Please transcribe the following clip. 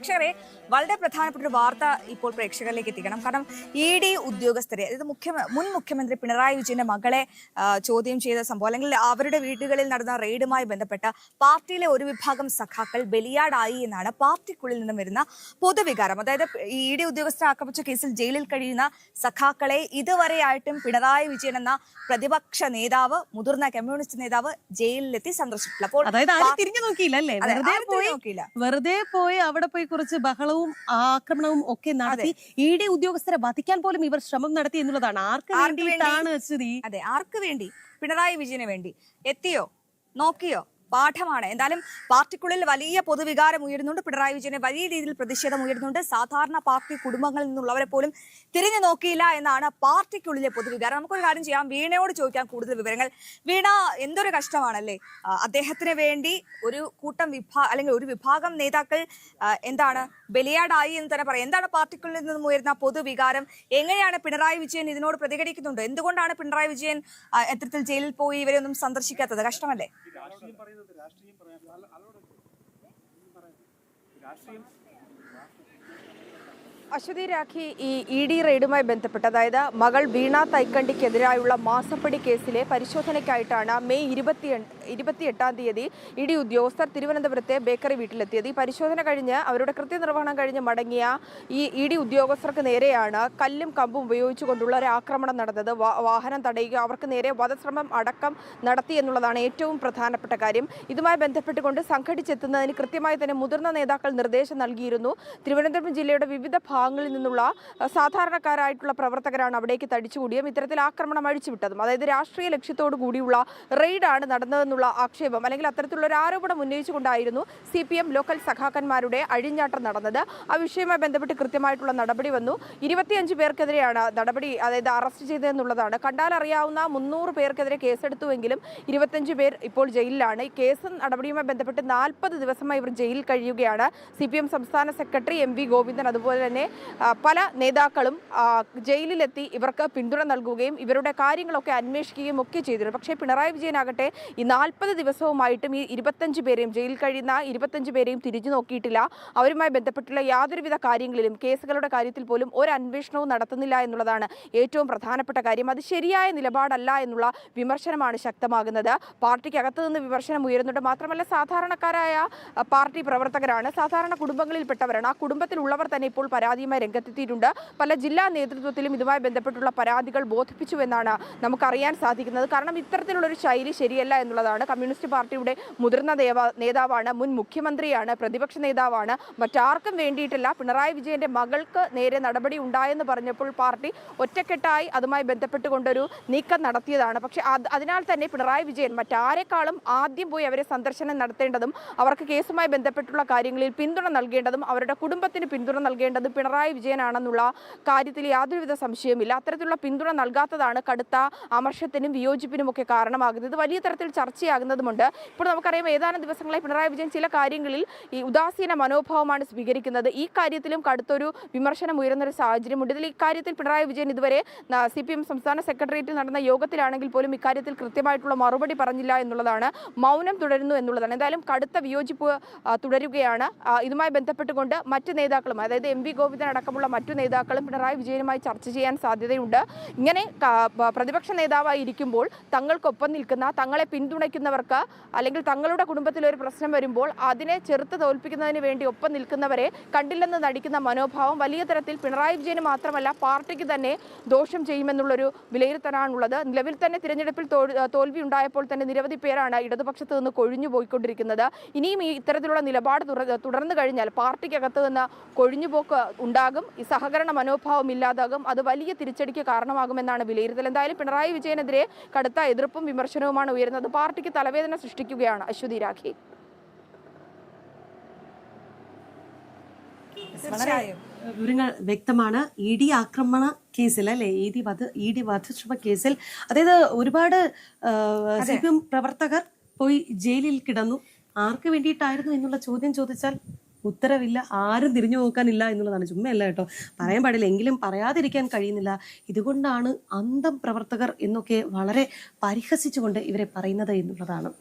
പ്രേക്ഷകരെ വളരെ പ്രധാനപ്പെട്ട ഒരു വാർത്ത ഇപ്പോൾ പ്രേക്ഷകരിലേക്ക് എത്തിക്കണം. കാരണം ED ഉദ്യോഗസ്ഥരെ, അതായത് മുൻ മുഖ്യമന്ത്രി പിണറായി വിജയന്റെ മകളെ ചോദ്യം ചെയ്ത സംഭവം, അല്ലെങ്കിൽ അവരുടെ വീടുകളിൽ നടന്ന റെയ്ഡുമായി ബന്ധപ്പെട്ട പാർട്ടിയിലെ ഒരു വിഭാഗം സഖാക്കൾ ബലിയാടായി എന്നാണ് പാർട്ടിക്കുള്ളിൽ നിന്നും വരുന്ന പൊതുവികാരം. അതായത് ED ഉദ്യോഗസ്ഥരെ ആക്രമിച്ച കേസിൽ ജയിലിൽ കഴിയുന്ന സഖാക്കളെ ഇതുവരെയായിട്ടും പിണറായി വിജയൻ എന്ന പ്രതിപക്ഷ നേതാവ്, മുതിർന്ന കമ്മ്യൂണിസ്റ്റ് നേതാവ് ജയിലിലെത്തി സന്ദർശിച്ചിട്ടില്ല. അപ്പോൾ തിരിഞ്ഞു നോക്കിയില്ല, വെറുതെ പോയി അവിടെ പോയി കുറച്ച് ബഹളവും ആക്രമണവും ഒക്കെ നടത്തി ED ഉദ്യോഗസ്ഥരെ വധിക്കാൻ പോലും ഇവർ ശ്രമം നടത്തി എന്നുള്ളതാണ്. ആർക്ക് വേണ്ടിയിട്ടാണ്? അതെ, ആർക്ക് വേണ്ടി? പിണറായി വിജയന് വേണ്ടി. എത്തിയോ? നോക്കിയോ? പാഠമാണ്. എന്തായാലും പാർട്ടിക്കുള്ളിൽ വലിയ പൊതുവികാരം ഉയരുന്നുണ്ട്. പിണറായി വിജയനെ വലിയ രീതിയിൽ പ്രതിഷേധം ഉയരുന്നുണ്ട്. സാധാരണ പാർട്ടി കുടുംബങ്ങളിൽ നിന്നുള്ളവരെ പോലും തിരിഞ്ഞു നോക്കിയില്ല എന്നാണ് പാർട്ടിക്കുള്ളിലെ പൊതുവികാരം. നമുക്കൊരു കാര്യം ചെയ്യാം, വീണയോട് ചോദിക്കാം കൂടുതൽ വിവരങ്ങൾ. വീണ, എന്തൊരു കഷ്ടമാണല്ലേ, അദ്ദേഹത്തിന് വേണ്ടി ഒരു കൂട്ടം അല്ലെങ്കിൽ ഒരു വിഭാഗം നേതാക്കൾ എന്താണ് ബലിയാടായി എന്ന് തന്നെ പറയാം. എന്താണ് പാർട്ടിക്കുള്ളിൽ നിന്നും ഉയരുന്ന പൊതുവികാരം? എങ്ങനെയാണ് പിണറായി വിജയൻ ഇതിനോട് പ്രതികരിക്കുന്നുണ്ട്? എന്തുകൊണ്ടാണ് പിണറായി വിജയൻ എത്തരത്തിൽ ജയിലിൽ പോയി ഇവരെയൊന്നും സന്ദർശിക്കാത്തത്? കഷ്ടമല്ലേ? അശ്വതി രാഖി, ഈ ED റെയ്ഡുമായി ബന്ധപ്പെട്ട്, അതായത് മകൾ വീണ തൈക്കണ്ടിക്കെതിരായുള്ള മാസപ്പടി കേസിലെ പരിശോധനയ്ക്കായിട്ടാണ് മെയ് 28-ാം തീയതി ED ഉദ്യോഗസ്ഥർ തിരുവനന്തപുരത്തെ ബേക്കറി വീട്ടിലെത്തിയത്. ഈ പരിശോധന കഴിഞ്ഞ് അവരുടെ കൃത്യനിർവഹണം കഴിഞ്ഞ് മടങ്ങിയ ഈ ED ഉദ്യോഗസ്ഥർക്ക് നേരെയാണ് കല്ലും കമ്പും ഉപയോഗിച്ചുകൊണ്ടുള്ള ഒരു ആക്രമണം നടന്നത്. വാഹനം തടയുക, അവർക്ക് നേരെ വധശ്രമം അടക്കം നടത്തി എന്നുള്ളതാണ് ഏറ്റവും പ്രധാനപ്പെട്ട കാര്യം. ഇതുമായി ബന്ധപ്പെട്ടുകൊണ്ട് സംഘടിച്ചെത്തുന്നതിന് കൃത്യമായി തന്നെ മുതിർന്ന നേതാക്കൾ നിർദ്ദേശം നൽകിയിരുന്നു. തിരുവനന്തപുരം ജില്ലയുടെ വിവിധ ഭാഗങ്ങളിൽ നിന്നുള്ള സാധാരണക്കാരായിട്ടുള്ള പ്രവർത്തകരാണ് അവിടേക്ക് തടിച്ചുകൂടിയും ഇത്തരത്തിൽ ആക്രമണം അഴിച്ചുവിട്ടതും. അതായത് രാഷ്ട്രീയ ലക്ഷ്യത്തോടു കൂടിയുള്ള റെയ്ഡാണ് നടന്നതെന്നുള്ള ആക്ഷേപം, അല്ലെങ്കിൽ അത്തരത്തിലുള്ള ഒരു ആരോപണം ഉന്നയിച്ചുകൊണ്ടായിരുന്നു CPM ലോക്കൽ സഖാക്കന്മാരുടെ അഴിഞ്ഞാട്ടം നടന്നത്. ആ വിഷയവുമായി ബന്ധപ്പെട്ട് കൃത്യമായിട്ടുള്ള നടപടി വന്നു. 25 പേർക്കെതിരെയാണ് നടപടി, അതായത് അറസ്റ്റ് ചെയ്തതെന്നുള്ളതാണ്. കണ്ടാലറിയാവുന്ന 300 പേർക്കെതിരെ കേസെടുത്തുവെങ്കിലും 25 പേർ ഇപ്പോൾ ജയിലിലാണ്. ഈ കേസ് നടപടിയുമായി ബന്ധപ്പെട്ട് 40 ദിവസമായി ഇവർ ജയിലിൽ കഴിയുകയാണ്. CPM സംസ്ഥാന സെക്രട്ടറി MV ഗോവിന്ദൻ, അതുപോലെ തന്നെ പല നേതാക്കളും ജയിലിലെത്തി ഇവർക്ക് പിന്തുണ നൽകുകയും ഇവരുടെ കാര്യങ്ങളൊക്കെ അന്വേഷിക്കുകയും ഒക്കെ ചെയ്തിരുന്നു. പക്ഷേ പിണറായി വിജയനാകട്ടെ ഈ 40 ദിവസവുമായിട്ടും ഈ 25 പേരെയും, ജയിലിൽ കഴിയുന്ന 25 പേരെയും തിരിഞ്ഞു നോക്കിയിട്ടില്ല. അവരുമായി ബന്ധപ്പെട്ടുള്ള യാതൊരുവിധ കാര്യങ്ങളിലും, കേസുകളുടെ കാര്യത്തിൽ പോലും ഒരു അന്വേഷണവും നടത്തുന്നില്ല എന്നുള്ളതാണ് ഏറ്റവും പ്രധാനപ്പെട്ട കാര്യം. അത് ശരിയായ നിലപാടല്ല എന്നുള്ള വിമർശനമാണ് ശക്തമാകുന്നത്. പാർട്ടിക്കകത്ത് നിന്ന് വിമർശനം ഉയരുന്നുണ്ട്. മാത്രമല്ല, സാധാരണക്കാരായ പാർട്ടി പ്രവർത്തകരാണ്, സാധാരണ കുടുംബങ്ങളിൽപ്പെട്ടവരാണ്. ആ കുടുംബത്തിലുള്ളവർ തന്നെ ഇപ്പോൾ പരാതിയുമായി രംഗത്തെത്തിയിട്ടുണ്ട്. പല ജില്ലാ നേതൃത്വത്തിലും ഇതുമായി ബന്ധപ്പെട്ടുള്ള പരാതികൾ ബോധിപ്പിച്ചുവെന്നാണ് നമുക്കറിയാൻ സാധിക്കുന്നത്. കാരണം ഇത്തരത്തിലുള്ളൊരു ശൈലി ശരിയല്ല എന്നുള്ളതാണ്. കമ്മ്യൂണിസ്റ്റ് പാർട്ടിയുടെ മുതിർന്ന നേതാവാണ്, മുൻ മുഖ്യമന്ത്രിയാണ്, പ്രതിപക്ഷ നേതാവാണ്. മറ്റാർക്കും വേണ്ടിയിട്ടല്ല, പിണറായി വിജയന്റെ മകൾക്ക് നേരെ നടപടി ഉണ്ടായെന്ന് പറഞ്ഞപ്പോൾ പാർട്ടി ഒറ്റക്കെട്ടായി അതുമായി ബന്ധപ്പെട്ടുകൊണ്ടൊരു നീക്കം നടത്തിയതാണ്. പക്ഷേ അതിനാൽ തന്നെ പിണറായി വിജയൻ മറ്റാരെക്കാളും ആദ്യം പോയി അവരെ സന്ദർശനം നടത്തേണ്ടതും അവർക്ക് കേസുമായി ബന്ധപ്പെട്ടുള്ള കാര്യങ്ങളിൽ പിന്തുണ നൽകേണ്ടതും അവരുടെ കുടുംബത്തിന് പിന്തുണ നൽകേണ്ടത് പിണറായി വിജയനാണെന്നുള്ള കാര്യത്തിൽ യാതൊരുവിധ സംശയവുമില്ല. അത്തരത്തിലുള്ള പിന്തുണ നൽകാത്തതാണ് കടുത്ത അമർഷത്തിനും വിയോജിപ്പിനും ഒക്കെ കാരണമാകുന്നത്. ഇത് വലിയ തരത്തിൽ ചർച്ചയാകുന്നതുമുണ്ട്. ഇപ്പോൾ നമുക്കറിയാം, ഏതാനും ദിവസങ്ങളായി പിണറായി വിജയൻ ചില കാര്യങ്ങളിൽ ഈ ഉദാസീന മനോഭാവമാണ് സ്വീകരിക്കുന്നത്. ഈ കാര്യത്തിലും കടുത്തൊരു വിമർശനം ഉയരുന്നൊരു സാഹചര്യമുണ്ട്. ഇതിൽ ഇക്കാര്യത്തിൽ പിണറായി വിജയൻ ഇതുവരെ CPM സംസ്ഥാന സെക്രട്ടേറിയറ്റിൽ നടന്ന യോഗത്തിലാണെങ്കിൽ പോലും ഇക്കാര്യത്തിൽ കൃത്യമായിട്ടുള്ള മറുപടി പറഞ്ഞില്ല എന്നുള്ളതാണ്. മൗനം തുടരുന്നു എന്നുള്ളതാണ്. എന്തായാലും കടുത്ത വിയോജിപ്പ് തുടരുകയാണ്. ഇതുമായി ബന്ധപ്പെട്ടുകൊണ്ട് മറ്റ് നേതാക്കളും, അതായത് MV ഗോവിന്ദൻ അടക്കമുള്ള മറ്റു നേതാക്കളും പിണറായി വിജയനുമായി ചർച്ച ചെയ്യാൻ സാധ്യതയുണ്ട്. ഇങ്ങനെ പ്രതിപക്ഷ നേതാവായി ഇരിക്കുമ്പോൾ തങ്ങൾക്കൊപ്പം നിൽക്കുന്ന, തങ്ങളെ പിന്തുണയ്ക്കുന്നവർക്ക്, അല്ലെങ്കിൽ തങ്ങളുടെ കുടുംബത്തിലൊരു പ്രശ്നം വരുമ്പോൾ അതിനെ ചെറുത്ത് തോൽപ്പിക്കുന്നതിന് വേണ്ടി ഒപ്പം നിൽക്കുന്നവരെ കണ്ടില്ലെന്ന് നടിക്കുന്ന മനോഭാവം വലിയ തരത്തിൽ പിണറായി വിജയന് മാത്രമല്ല പാർട്ടിക്ക് തന്നെ ദോഷം ചെയ്യുമെന്നുള്ളൊരു വിലയിരുത്തലാണുള്ളത്. നിലവിൽ തന്നെ തിരഞ്ഞെടുപ്പിൽ തോൽവി ഉണ്ടായപ്പോൾ തന്നെ നിരവധി പേരാണ് ഇടതുപക്ഷത്ത് നിന്ന് കൊഴിഞ്ഞു പോയിക്കൊണ്ടിരിക്കുന്നത്. ഇനിയും ഈ ഇത്തരത്തിലുള്ള നിലപാട് തുടർന്നു കഴിഞ്ഞാൽ പാർട്ടിക്കകത്ത് നിന്ന് കൊഴിഞ്ഞുപോക്ക് ഉണ്ടാകും, ഈ സഹകരണ മനോഭാവം ഇല്ലാതാകും. അത് വലിയ തിരിച്ചടിക്ക് കാരണമാകുമെന്നാണ് വിലയിരുത്തൽ. എന്തായാലും പിണറായി വിജയനെതിരെ കടുത്ത എതിർപ്പും വിമർശനവുമാണ് ഉയരുന്നത്. പാർട്ടിക്ക് തലവേദന സൃഷ്ടിക്കുകയാണ്. അശ്വതി രാഖി, വിവരങ്ങൾ വ്യക്തമാണ്. ED ആക്രമണ കേസിൽ, അല്ലെ, ED വധശ്രമ കേസിൽ, അതായത് ഒരുപാട് CPM പ്രവർത്തകർ പോയി ജയിലിൽ കിടന്നു. ആർക്ക് വേണ്ടിയിട്ടായിരുന്നു എന്നുള്ള ചോദ്യം ചോദിച്ചാൽ ഉത്തരവില്ല, ആരും തിരിഞ്ഞു നോക്കാനില്ല എന്നുള്ളതാണ്. ചുമ്മയല്ല കേട്ടോ, പറയാൻ പാടില്ല, എങ്കിലും പറയാതിരിക്കാൻ കഴിയുന്നില്ല. ഇതുകൊണ്ടാണ് അന്തം പ്രവർത്തകർ എന്നൊക്കെ വളരെ പരിഹസിച്ചുകൊണ്ട് ഇവരെ പറയുന്നത് എന്നുള്ളതാണ്.